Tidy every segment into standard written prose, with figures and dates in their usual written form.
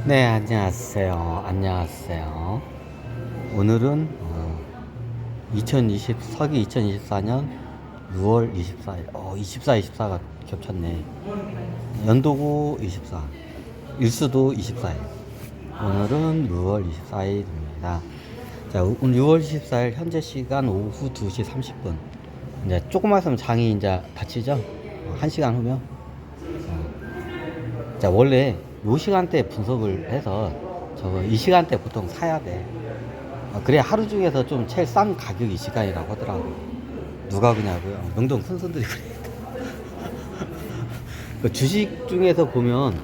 네, 안녕하세요. 안녕하세요. 오늘은 서기 2024년 6월 24일. 24, 24가 겹쳤네. 연도고 24, 일수도 24일. 오늘은 6월 24일입니다. 자, 오늘 6월 24일 현재 시간 오후 2시 30분. 이제 조금만 있으면 장이 이제 닫히죠? 1시간 후면. 자, 원래 요 시간대 분석을 해서 이 시간대 보통 사야 돼. 그래야 하루 중에서 좀 제일 싼 가격이 이 시간이라고 하더라고. 누가 그냐고요? 명동 큰손들이 그래. 그 주식 중에서 보면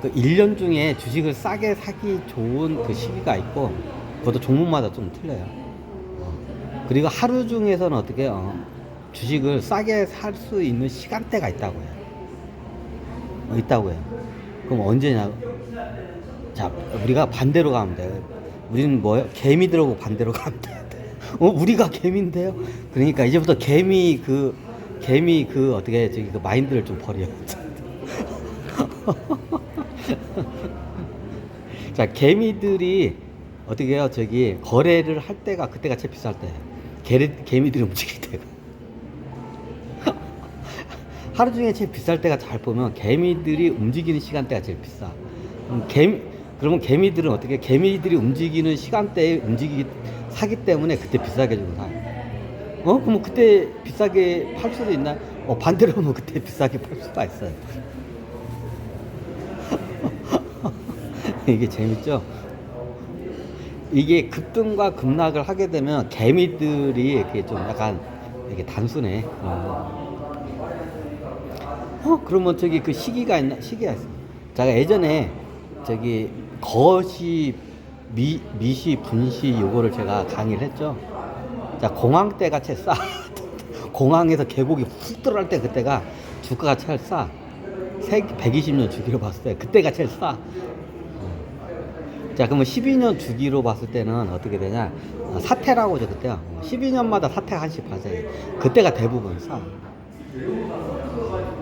그 1년 중에 주식을 싸게 사기 좋은 그 시기가 있고, 그것도 종목마다 좀 틀려요. 그리고 하루 중에서는 어떻게 주식을 싸게 살 수 있는 시간대가 있다고 해요. 있다고 해요. 그럼 언제냐? 자, 우리가 반대로 가면 돼. 우리는 뭐예요? 개미들하고 반대로 가면 돼. 우리가 개미인데요? 그러니까 이제부터 개미 어떻게 저기 그 마인드를 좀 버려. 자, 개미들이 어떻게 해요? 저기 거래를 할 때가 그때가 제일 비쌀 때. 개미들이 움직일 때가. 하루 중에 제일 비쌀 때가 잘 보면 개미들이 움직이는 시간대가 제일 비싸. 그러면 개미들은 어떻게? 개미들이 움직이는 시간대에 사기 때문에 그때 비싸게 주고 사요. 그럼 그때 비싸게 팔 수도 있나? 반대로 하면 그때 비싸게 팔 수가 있어요. 이게 재밌죠? 이게 급등과 급락을 하게 되면 개미들이 이렇게 좀 약간 이렇게 단순해. 그러면 저기 그 시기가 있어. 제가 예전에 저기 거시, 미시, 분시 요거를 제가 강의를 했죠. 자, 공황 때가 제일 싸. 공황에서 계곡이 훅 들어갈 때 그때가 주가가 제일 싸. 120년 주기로 봤을 때 그때가 제일 싸. 자, 그러면 12년 주기로 봤을 때는 어떻게 되냐? 사태라고 하죠, 그때요. 12년마다 사태 한씩 봐줘요. 그때가 대부분 싸.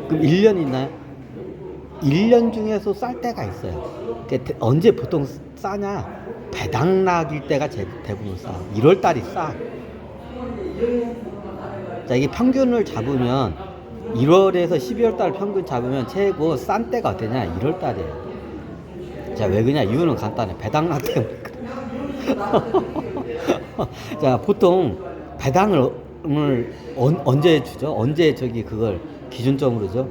그럼 1년 있나요? 1년 중에서 쌀 때가 있어요. 언제 보통 싸냐? 배당락일 때가 대부분 싸. 1월 달이 싸. 자, 이게 평균을 잡으면 1월에서 12월 달 평균 잡으면 최고 싼 때가 어떠냐? 1월 달이에요. 자, 왜 그러냐? 이유는 간단해. 배당락 때문에 그래. 자, 보통 배당을 언제 주죠? 언제 저기 그걸 기준점으로 죠?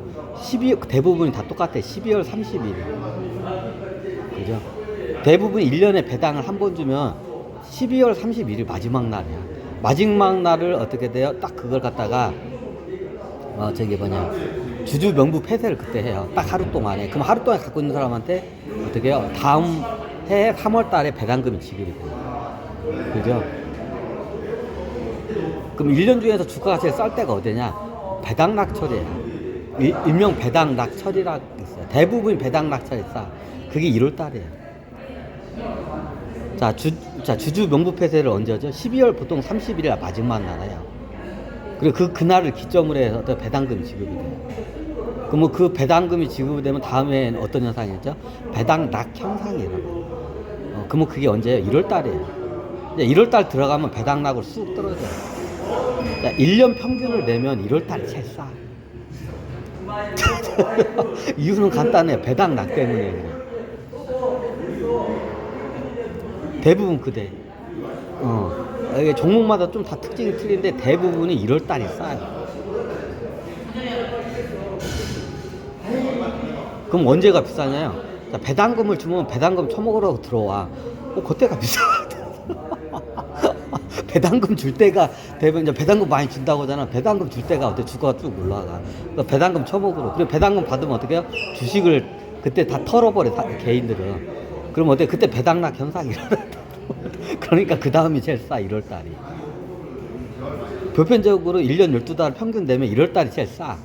대부분이 다 똑같아. 12월 30일. 그죠? 대부분 1년에 배당을 한 번 주면 12월 31일 마지막 날이야. 마지막 날을 어떻게 돼요? 딱 그걸 갖다가 주주 명부 폐쇄를 그때 해요. 딱 하루 동안에. 그럼 하루 동안 갖고 있는 사람한테 어떻게 해요? 다음 해 3월 달에 배당금이 지급이 돼요. 그죠? 그럼 1년 중에서 주가가 제일 쌀 때가 어디냐? 배당락철이에요. 일명 배당락철이라고 있어요. 대부분 배당락철이 싸. 그게 1월 달이에요. 자, 주주 명부 폐쇄를 언제 하죠? 12월 보통 30일이 마지막 날이에요. 그리고 그날을 기점으로 해서 배당금이 지급이 돼요. 그럼 그 배당금이 지급이 되면 다음엔 어떤 현상이었죠? 배당락 현상이라고. 그러면 그게 언제예요? 1월 달이에요. 1월 달 들어가면 배당락으로 쑥 떨어져요. 자, 1년 평균을 내면 1월 달이 제일 싸. 이유는 간단해요. 배당락 때문에 그래. 대부분 그대. 이게 종목마다 좀 다 특징이 틀린데 대부분이 1월 달이 싸요. 그럼 언제가 비싸냐요? 자, 배당금을 주면 배당금 처먹으라고 들어와. 그때가 비싸. 배당금 줄 때가 대부분 이제 배당금 많이 준다고 하잖아. 배당금 줄 때가 어때? 주가가 쭉 올라가. 그러니까 배당금 처먹으러. 그리고 배당금 받으면 어떻게 해요? 주식을 그때 다 털어버려. 개인들은. 그럼 어때? 그때 배당락 현상이 일어나. 그러니까 그 다음이 제일 싸. 1월 달이. 보편적으로 1년 12달 평균 되면 1월 달이 제일 싸.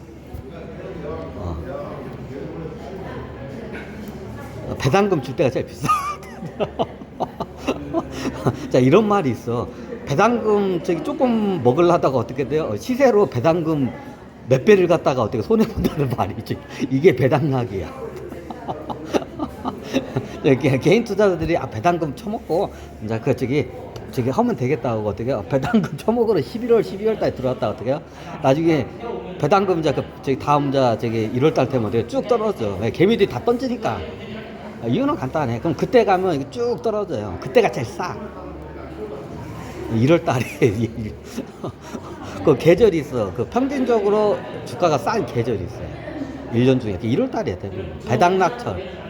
배당금 줄 때가 제일 비싸. 자, 이런 말이 있어. 배당금 조금 먹으려다가 어떻게 돼요? 시세로 배당금 몇 배를 갖다가 어떻게 손해본다는 말이지. 이게 배당락이야. 개인 투자자들이 배당금 쳐먹고 이제 저기 하면 되겠다고 어떻게 배당금 쳐먹으러 11월 12월 달에 들어왔다 어떻게요? 나중에 배당금 이제 저기 다음 이제 저기 1월 달 되면 어떻게 쭉 떨어져. 개미들이 다 던지니까. 이유는 간단해. 그럼 그때 가면 이게 쭉 떨어져요. 그때가 제일 싸. 1월 달에 그 계절이 있어. 그 평균적으로 주가가 싼 계절이 있어요. 1년 중에 1월 달이야 대부분. 배당락철.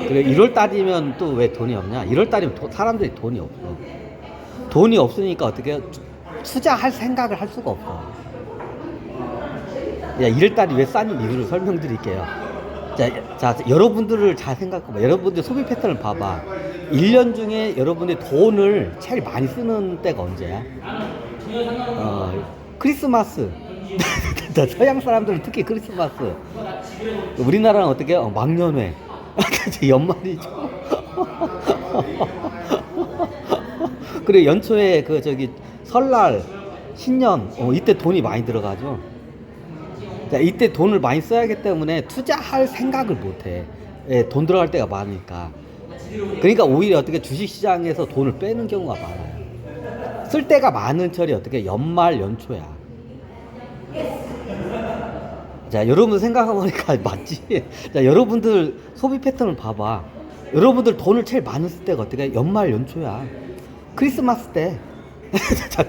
그래 1월 달이면 또 왜 돈이 없냐? 1월 달이면 사람들이 돈이 없어. 돈이 없으니까 어떻게 투자할 생각을 할 수가 없어. 1월 달이 왜 싼 이유를 설명드릴게요. 자, 여러분들을 잘 생각해봐. 여러분들 소비 패턴을 봐봐. 1년 중에 여러분들이 돈을 제일 많이 쓰는 때가 언제야? 크리스마스. 서양 사람들은 특히 크리스마스. 우리나라는 어떻게 해요? 막년회. 연말이죠. 그리고 연초에 설날, 신년, 이때 돈이 많이 들어가죠. 자, 이때 돈을 많이 써야하기 때문에 투자할 생각을 못해. 돈 들어갈 때가 많으니까. 그러니까 오히려 어떻게 주식시장에서 돈을 빼는 경우가 많아요. 쓸 때가 많은 철이 어떻게 연말, 연초야. 자, 여러분 생각해보니까 맞지? 자, 여러분들 소비 패턴을 봐봐. 여러분들 돈을 제일 많이 쓸 때가 어떻게? 연말, 연초야. 크리스마스 때. 자,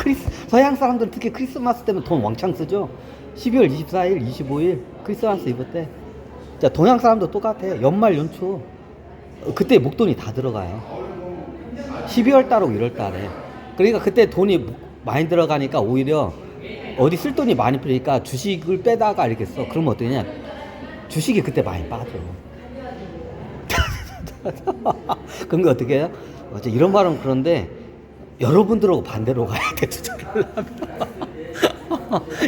서양 사람들은 특히 크리스마스 때면 돈 왕창 쓰죠? 12월 24일, 25일, 크리스마스 이브 때. 자, 동양 사람도 똑같아요. 연말, 연초. 그때 목돈이 다 들어가요. 12월 달하고 1월 달에. 그러니까 그때 돈이 많이 들어가니까 오히려 어디 쓸 돈이 많이 필요니까 주식을 빼다가 이렇게 써. 그러면 어떠냐? 주식이 그때 많이 빠져. 그러니까 어떻게 해요? 이런 말은 그런데 여러분들하고 반대로 가야 돼. 투자를 하면.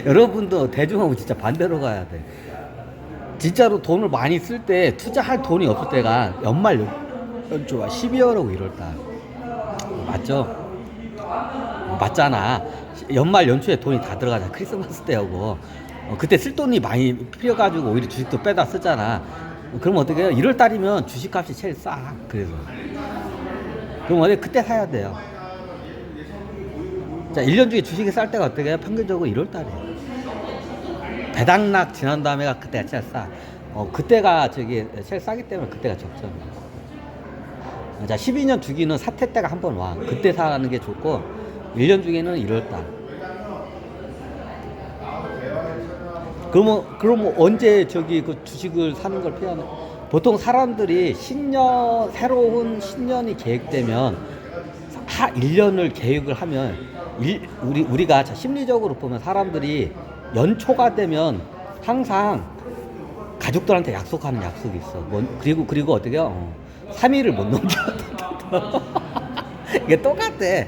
여러분도 대중하고 진짜 반대로 가야 돼. 진짜로 돈을 많이 쓸 때 투자할 돈이 없을 때가 연말 연초와 12월하고 1월달. 맞죠? 맞잖아. 연말 연초에 돈이 다 들어가잖아. 크리스마스 때하고. 그때 쓸 돈이 많이 필요가지고 오히려 주식도 빼다 쓰잖아. 그럼 어떻게 해요? 1월달이면 주식값이 제일 싸. 그래서. 그럼 어떻게 그때 사야 돼요. 자, 1년 중에 주식이 쌀 때가 어떻게 해요? 평균적으로 1월달이에요. 배당락 지난 다음에가 그때가 제일 싸. 그때가 제일 싸기 때문에 그때가 적정이에요. 자, 12년 주기는 사태 때가 한 번 와. 그때 사는 게 좋고, 1년 중에는 1월달. 그러면 언제 그 주식을 사는 걸 피하는? 보통 사람들이 새로운 신년이 계획되면 1년을 계획을 하면 우리가 심리적으로 보면 사람들이 연초가 되면 항상 가족들한테 약속하는 약속이 있어. 그리고 어떻게 해요? 3일을 못 넘겨. 이게 똑같아.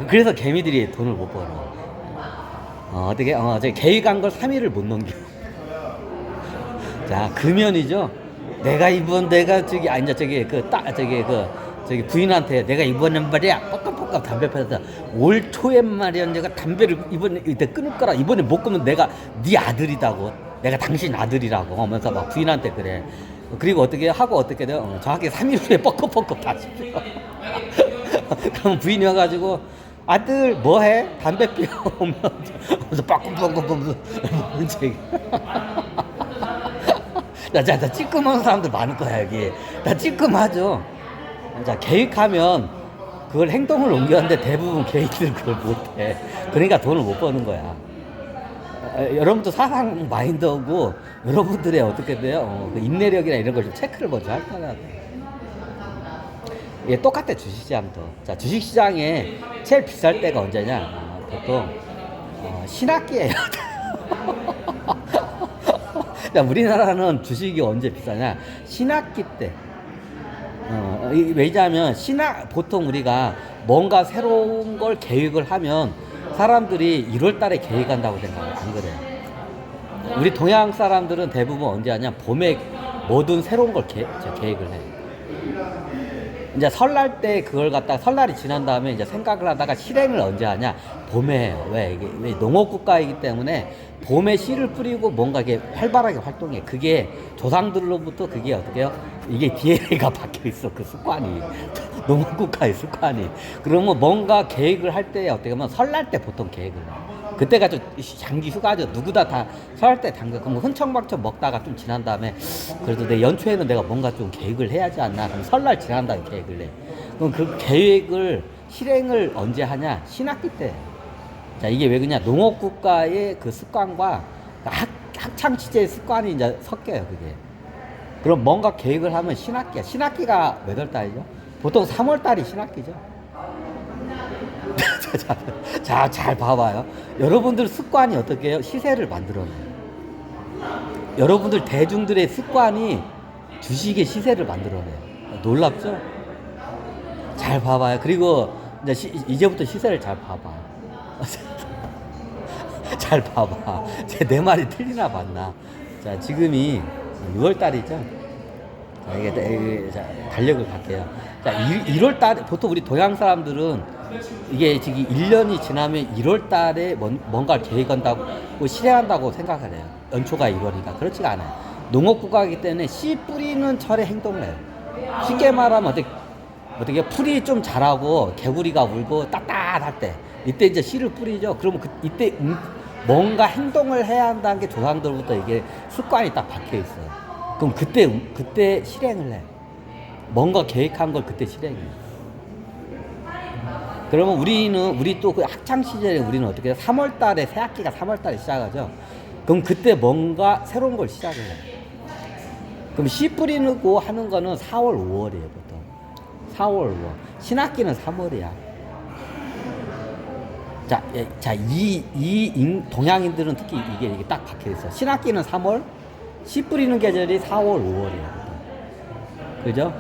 그래서 개미들이 돈을 못 벌어. 어떻게 계획한 걸 3일을 못 넘겨. 자, 금연이죠. 저기 부인한테 내가 이번엔 말이야 뻑뻑뻑 담배 피워서 올 초엔 말이야 내가 담배를 이때 끊을 거라. 이번에 못 끊으면 내가 네 아들이다고. 내가 당신 아들이라고 하면서 막 부인한테 그래. 그리고 어떻게 하고 어떻게 돼요? 정확히 3일 후에 뻑뻑뻑 다시 피워. 그럼 부인이 와가지고 아들 뭐해? 담배 피워. 오면서 뻑뻑뻑 나 찌끔한 사람들 많을 거야 여기. 나 찌끔하죠. 자, 계획하면 그걸 행동을 옮겼는데 대부분 계획들 그걸 못해. 그러니까 돈을 못 버는 거야. 여러분도 사상 마인드하고 여러분들의 어떻게 돼요? 그 인내력이나 이런 걸 좀 체크를 먼저 할 거야. 예, 똑같아 주식시장도. 자, 주식시장에 제일 비쌀 때가 언제냐? 보통 신학기예요. 자, 우리나라는 주식이 언제 비싸냐? 신학기 때. 왜냐하면 보통 우리가 뭔가 새로운 걸 계획을 하면 사람들이 1월 달에 계획한다고 생각해요. 안 그래요? 우리 동양 사람들은 대부분 언제 하냐? 봄에 뭐든 새로운 걸 계획을 해. 이제 설날 때 그걸 갖다가 설날이 지난 다음에 이제 생각을 하다가 실행을 언제 하냐? 봄에 해요. 왜? 이게 왜 농업국가이기 때문에 봄에 씨를 뿌리고 뭔가 이게 활발하게 활동해. 그게 조상들로부터 그게 어떻게 해요? 이게 DNA가 박혀 있어. 그 습관이. 농업국가의 습관이. 그러면 뭔가 계획을 할 때 어떻게 보면 설날 때 보통 계획을 해요. 그때가 좀 장기 휴가죠. 누구다 다 설날 때 당겨. 그럼 흥청망청 먹다가 좀 지난 다음에 그래도 내 연초에는 내가 뭔가 좀 계획을 해야지 않나. 그럼 설날 지난 다음에 계획을 해. 그럼 그 계획을 실행을 언제 하냐? 신학기 때. 자, 이게 왜 그러냐? 농업국가의 그 습관과 학창시제의 습관이 이제 섞여요, 그게. 그럼 뭔가 계획을 하면 신학기야. 신학기가 몇 월 달이죠? 보통 3월 달이 신학기죠. 자, 잘 봐봐요. 여러분들 습관이 어떻게 해요? 시세를 만들어내요. 여러분들 대중들의 습관이 주식의 시세를 만들어내요. 놀랍죠? 잘 봐봐요. 그리고 이제부터 시세를 잘 봐봐. 잘 봐봐. 내 말이 틀리나 맞나? 자, 지금이 6월 달이죠. 자, 이게 달력을 갈게요. 자, 1월 달에, 보통 우리 동양 사람들은 이게 지금 1년이 지나면 1월 달에 뭔가를 계획한다고, 실행한다고 생각을 해요. 연초가 1월이니까. 그렇지가 않아요. 농업국가이기 때문에 씨 뿌리는 철에 행동을 해요. 쉽게 말하면 어떻게 풀이 좀 자라고 개구리가 울고 따뜻할 때, 이때 이제 씨를 뿌리죠. 그러면 이때 뭔가 행동을 해야 한다는 게 조상들부터 이게 습관이 딱 박혀 있어요. 그럼 그때 실행을 해. 뭔가 계획한 걸 그때 실행해요. 그러면 우리 또 그 학창 시절에 우리는 어떻게 해요? 3월 달에, 새 학기가 3월 달에 시작하죠. 그럼 그때 뭔가 새로운 걸 시작을 해요. 그럼 씨 뿌리고 하는 거는 4월, 5월이에요, 보통. 4월, 5월. 신학기는 3월이야. 동양인들은 특히 이게 딱 박혀 있어. 신학기는 3월, 씨 뿌리는 계절이 4월, 5월이야. 그죠?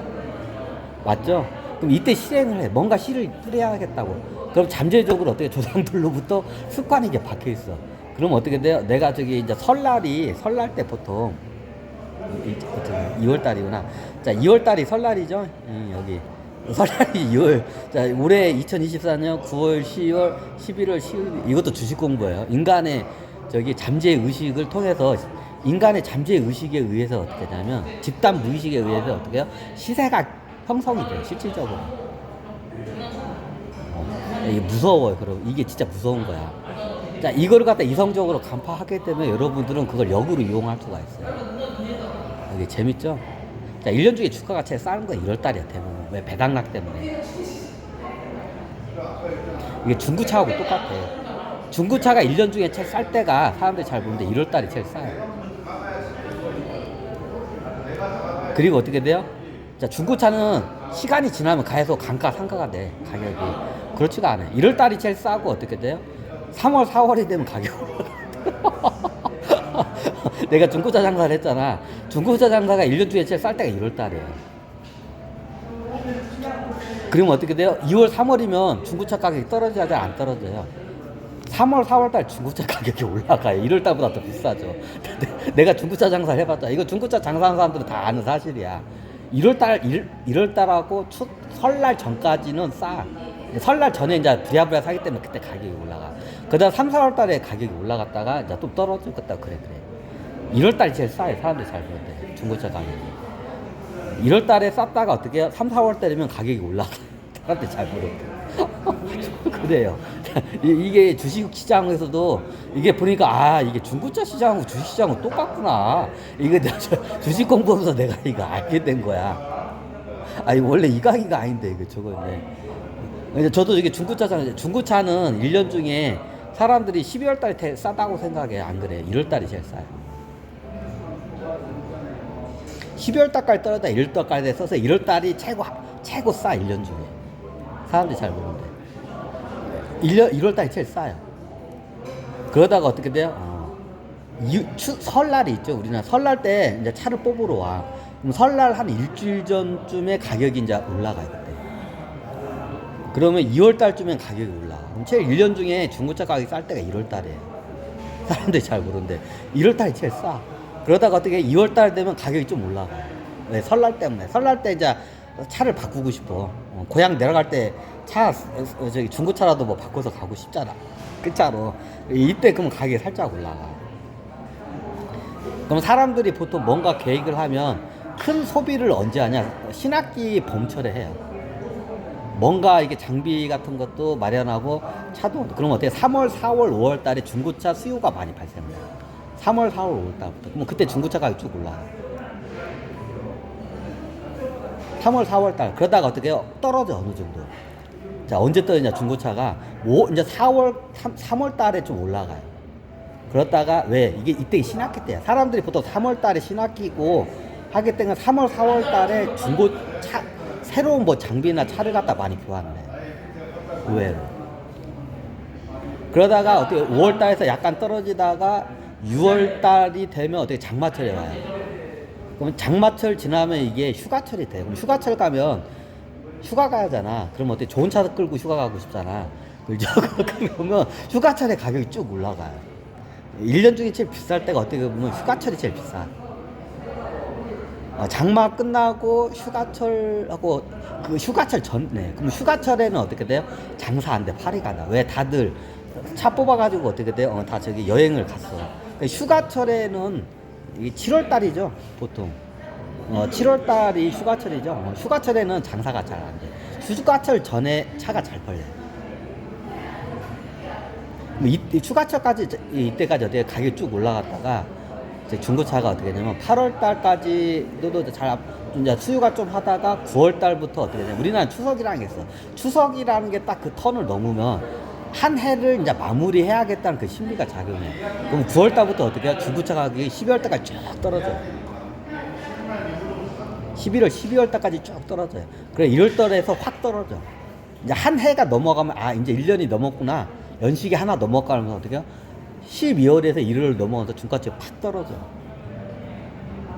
맞죠? 그럼 이때 실행을 해. 뭔가 씨를 뿌려야겠다고. 그럼 잠재적으로 어떻게 조상들로부터 습관이 이게 박혀 있어. 그럼 어떻게 돼요? 내가 이제 설날 때 보통 2월 달이구나. 자, 2월 달이 설날이죠? 여기. 설날이 2월. 자, 올해 2024년 9월, 10월, 11월, 12월. 이것도 주식 공부예요. 인간의 잠재 의식을 통해서 인간의 잠재 의식에 의해서 어떻게 되냐면 집단 무의식에 의해서 어떻게 해요? 시세가 형성이 돼요. 실질적으로. 이게 무서워요. 그럼 이게 진짜 무서운 거야. 자, 이거를 갖다 이성적으로 간파하기 때문에 여러분들은 그걸 역으로 이용할 수가 있어요. 이게 재밌죠? 자, 1년 중에 주가가 제일 싼 건 1월 달이야, 대부분. 왜? 배당락 때문에. 이게 중고차하고 똑같아. 중고차가 1년 중에 제일 쌀 때가 사람들이 잘 보는데 1월 달이 제일 싸요. 그리고 어떻게 돼요? 자, 중고차는 시간이 지나면 계속 상가가 돼, 가격이. 그렇지가 않아요. 1월 달이 제일 싸고 어떻게 돼요? 3월, 4월이 되면 가격이 올라가. 내가 중고차 장사를 했잖아. 중고차 장사가 1년 중에 제일 쌀 때가 1월 달이에요. 그러면 어떻게 돼요? 2월, 3월이면 중고차 가격이 떨어져야 돼, 안 떨어져요? 3월, 4월 달 중고차 가격이 올라가요. 1월 달보다 더 비싸죠. 내가 중고차 장사를 해봤자, 이거 중고차 장사하는 사람들은 다 아는 사실이야. 1월 달하고 설날 전까지는 싸. 설날 전에 이제 부랴부랴 사기 때문에 그때 가격이 올라가. 그 다음 3, 4월 달에 가격이 올라갔다가 이제 또 떨어지겠다. 그래. 1월 달이 제일 싸요. 사람들이 잘 보는데. 중고차 가격이. 1월 달에 쌌다가 어떻게 해요? 3, 4월 달이면 가격이 올라가. 사람들이 잘 모르는데. 그래요. 이게 주식 시장에서도 이게 보니까 이게 중고차 시장하고 주식 시장은 똑같구나. 이게 내가 주식 공부하면서 내가 이거 알게 된 거야. 아니 원래 이 강의가 아닌데 이거 저거네. 저도 이게 중고차는 1년 중에 사람들이 12월 달에 싸다고 생각해. 안 그래. 1월 달이 제일 싸요. 12월 달까지 떨어졌다 1월 달까지 써서 1월 달이 최고 싸. 1년 중에. 사람들이 잘 모르는데. 1월 달이 제일 싸요. 그러다가 어떻게 돼요? 설날이 있죠. 우리나라 설날 때 이제 차를 뽑으러 와. 그럼 설날 한 일주일 전쯤에 가격이 이제 올라가요. 그때. 그러면 2월 달쯤엔 가격이 올라가. 그럼 제일 1년 중에 중고차 가격이 쌀 때가 1월 달이에요. 사람들이 잘 모르는데 1월 달이 제일 싸. 그러다가 어떻게 2월 달 되면 가격이 좀 올라가요. 네, 설날 때문에. 설날 때 이제 차를 바꾸고 싶어. 고향 내려갈 때 차, 저기 중고차라도 뭐 바꿔서 가고 싶잖아. 끝자로. 이때 그러면 가격이 살짝 올라가. 그럼 사람들이 보통 뭔가 계획을 하면 큰 소비를 언제 하냐? 신학기 봄철에 해요. 뭔가 이게 장비 같은 것도 마련하고 차도 그러면 어떻게 3월, 4월, 5월 달에 중고차 수요가 많이 발생해요. 3월, 4월, 5월 달부터. 그러면 그때 중고차 가격이 쭉 올라가요. 3월, 4월 달. 그러다가 어떻게 해요? 떨어져 어느 정도. 자, 언제 떨어지냐 중고차가 이제 4월, 3월 달에 좀 올라가요. 그렇다가 왜? 이게 이때 신학기 때야. 사람들이 보통 3월 달에 신학기고 하기 때문에 3월, 4월 달에 중고차 새로운 뭐 장비나 차를 갖다 많이 교환해. 의외로. 그러다가 어떻게 5월 달에서 약간 떨어지다가 6월 달이 되면 어떻게 장마철에 와요. 그럼 장마철 지나면 이게 휴가철이 돼. 그럼 휴가철 가면 휴가 가잖아. 그럼 어떻게 좋은 차 끌고 휴가 가고 싶잖아. 그죠? 그러면 휴가철에 가격이 쭉 올라가요. 1년 중에 제일 비쌀 때가 어떻게 보면 휴가철이 제일 비싸. 장마 끝나고 휴가철하고 그 휴가철 전에 그럼 휴가철에는 어떻게 돼요? 장사 안 돼. 파리가 나. 왜 다들 차 뽑아가지고 어떻게 돼요? 다 저기 여행을 갔어. 그러니까 휴가철에는 이게 7월 달이죠 보통. 7월 달이 휴가철이죠. 휴가철에는 장사가 잘 안 돼. 휴가철 전에 차가 잘 팔려요. 휴가철까지 이때까지 어떻게 가격이 쭉 올라갔다가 중고차가 어떻게 되냐면 8월 달까지도 잘 이제 수요가 좀 하다가 9월 달부터 어떻게 되냐면 우리나라 추석이라는 게 있어. 추석이라는 게 딱 그 턴을 넘으면 한 해를 이제 마무리해야겠다는 그 심리가 작용해. 그럼 9월 달부터 어떻게 해요? 중고차 가격이 12월 달까지 쭉 떨어져요. 11월, 12월 달까지 쭉 떨어져요. 그래 1월 달에서 확 떨어져. 이제 한 해가 넘어가면 이제 1년이 넘었구나. 연식이 하나 넘어가면서 어떻게 해요? 12월에서 1월 넘어가서 중고차가 팍 떨어져.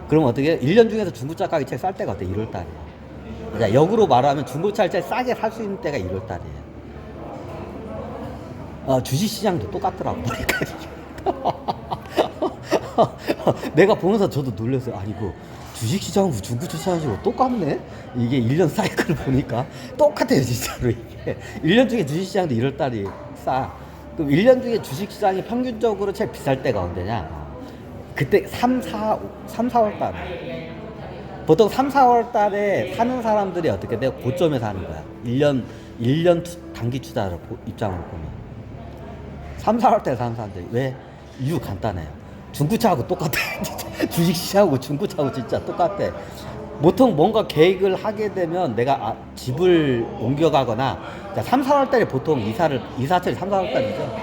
그럼 어떻게 해요? 1년 중에서 중고차 가격이 제일 쌀 때가 어때? 1월 달이에요. 자, 역으로 말하면 중고차를 제일 싸게 살 수 있는 때가 1월 달이에요. 주식시장도 똑같더라고. 내가 보면서 저도 놀랐어요. 아니, 주식시장하고 중고차 시장하고 똑같네? 이게 1년 사이클을 보니까 똑같아요, 진짜로 이게. 1년 중에 주식시장도 1월 달이 싸. 그럼 1년 중에 주식시장이 평균적으로 제일 비쌀 때가 언제냐? 그때 3, 4월 달에. 보통 3, 4월 달에 사는 사람들이 어떻게 돼요? 고점에 사는 거야. 1년 단기 투자로 입장으로 보면. 3, 4월 달에 사는 사람들이. 왜? 이유 간단해요. 중고차하고 똑같아. 주식시장하고 중고차하고 진짜 똑같아. 보통 뭔가 계획을 하게 되면 내가 집을 옮겨가거나 3, 4월 달에 보통 이사철이 3, 4월 달이죠.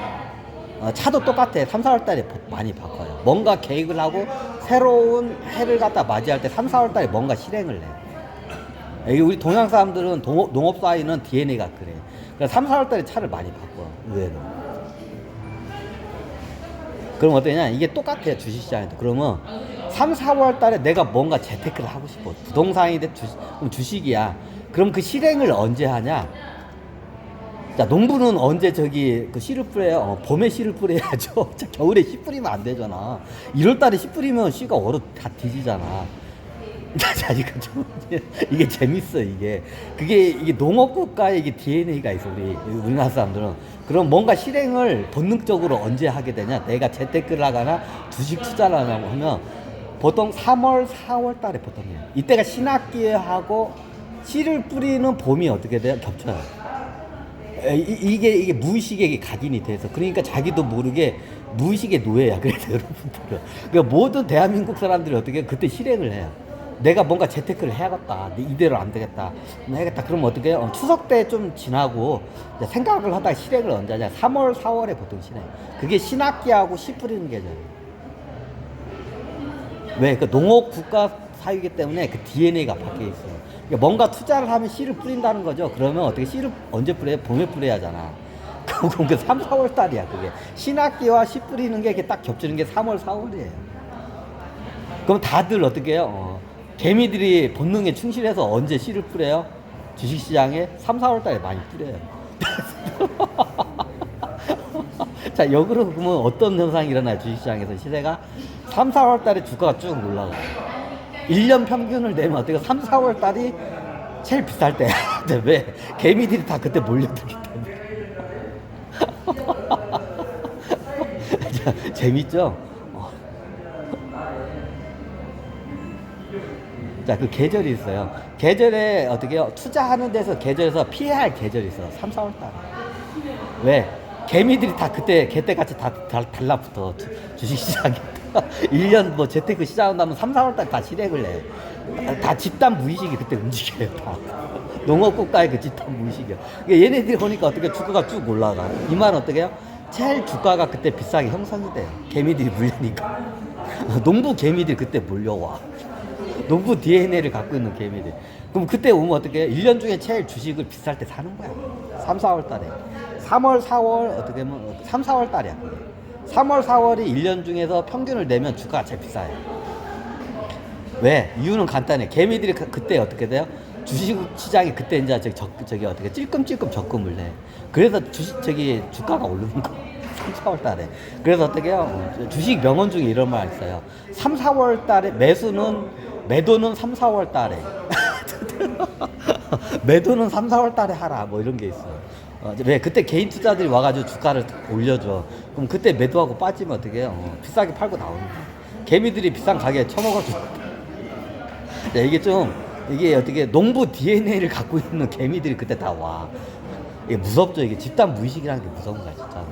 차도 똑같아. 3, 4월 달에 많이 바꿔요. 뭔가 계획을 하고 새로운 해를 갖다 맞이할 때 3, 4월 달에 뭔가 실행을 해. 우리 동양 사람들은 농업 사이는 DNA가 그래. 그래서 3, 4월 달에 차를 많이 바꿔. 의외로. 그럼 어떠냐? 이게 똑같아요. 주식시장에도. 그러면 3, 4월 달에 내가 뭔가 재테크를 하고 싶어. 부동산이든 주식이야. 그럼 그 실행을 언제 하냐? 자, 농부는 언제 그 씨를 뿌려요? 봄에 씨를 뿌려야죠. 자, 겨울에 씨 뿌리면 안 되잖아. 1월 달에 씨 뿌리면 씨가 얼어 다 뒤지잖아. 자, 이게 재밌어, 이게. 이게 농업국가의 이게 DNA가 있어, 우리나라 사람들은. 그럼 뭔가 실행을 본능적으로 언제 하게 되냐? 내가 재테크를 하거나 주식 투자를 하냐고 하면 보통 3월, 4월 달에 보통 해요. 이때가 신학기에 하고 씨를 뿌리는 봄이 어떻게 돼요? 겹쳐요. 이게 무의식에 각인이 돼서 그러니까 자기도 모르게 무의식의 노예야. 그래서 여러분들은 그러니까 모든 대한민국 사람들이 어떻게 그때 실행을 해요. 내가 뭔가 재테크를 해야겠다. 이대로 안 되겠다. 해야겠다. 그럼 어떻게 해요? 추석 때 좀 지나고 생각을 하다가 실행을 언제 하냐? 3월, 4월에 보통 실행. 그게 신학기하고 씨 뿌리는 계절이에요. 왜? 그 농업 국가 사회이기 때문에 그 DNA가 박혀 있어요. 그러니까 뭔가 투자를 하면 씨를 뿌린다는 거죠. 그러면 어떻게 씨를 언제 뿌려요? 봄에 뿌려야 하잖아. 그럼 그 3, 4월 달이야, 그게. 신학기와 씨 뿌리는 게 이렇게 딱 겹치는 게 3월, 4월이에요. 그럼 다들 어떻게 해요? 개미들이 본능에 충실해서 언제 씨를 뿌려요? 주식시장에 3, 4월 달에 많이 뿌려요. 자, 역으로 보면 어떤 현상이 일어나요? 주식시장에서 시세가 3, 4월 달에 주가가 쭉 올라가요. 1년 평균을 내면 어떻게 3, 4월 달이 제일 비쌀 때. 근데 왜? 개미들이 다 그때 몰려들기 때문에. 재밌죠? 자, 그 계절이 있어요. 계절에 어떻게 요 투자하는 데서 계절에서 피해야 할 계절이 있어요. 3, 4월 달에. 왜? 개미들이 다 그때 개떼같이 다 달라붙어. 주식시장에. 1년 뭐 재테크 시작한다면 3, 4월 달 다 실행을 해. 다 집단 무의식이 그때 움직여요. 다. 농업국가의 그 집단 무의식이요. 그러니까 얘네들이 보니까 어떻게 주가가 쭉 올라가. 이 말은 어떻게 해요? 제일 주가가 그때 비싸게 형성이 돼요. 개미들이 물려니까. 농부 개미들이 그때 몰려와. 농부 DNA를 갖고 있는 개미들. 그럼 그때 오면 어떻게 해? 1년 중에 제일 주식을 비쌀 때 사는 거야. 3, 4월 달에. 3월, 4월, 어떻게 보면 3, 4월 달이야. 3월, 4월이 1년 중에서 평균을 내면 주가가 제일 비싸요. 왜? 이유는 간단해. 개미들이 그때 어떻게 돼요? 주식 시장이 그때 이제 저기 어떻게 찔끔찔끔 적금을 내. 그래서 주가가 오르는 거. 3, 4월 달에. 그래서 어떻게 해요? 주식 명언 중에 이런 말 있어요. 3, 4월 달에 매도는 3, 4월 달에. 매도는 3, 4월 달에 하라. 뭐 이런 게 있어요. 왜? 그때 개인 투자들이 와가지고 주가를 올려줘. 그럼 그때 매도하고 빠지면 어떻게 해요? 비싸게 팔고 나오는 거예요. 개미들이 비싼 가게에 처먹어줘. 이게 어떻게 농부 DNA를 갖고 있는 개미들이 그때 다 와. 이게 무섭죠. 이게 집단 무의식이라는 게 무서운 거야, 진짜로.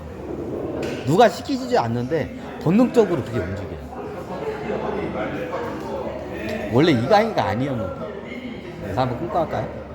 누가 시키지 않는데 본능적으로 그게 움직여요. 원래 이 강의가 아니었는데. 그래서 한번 끊고 할까요?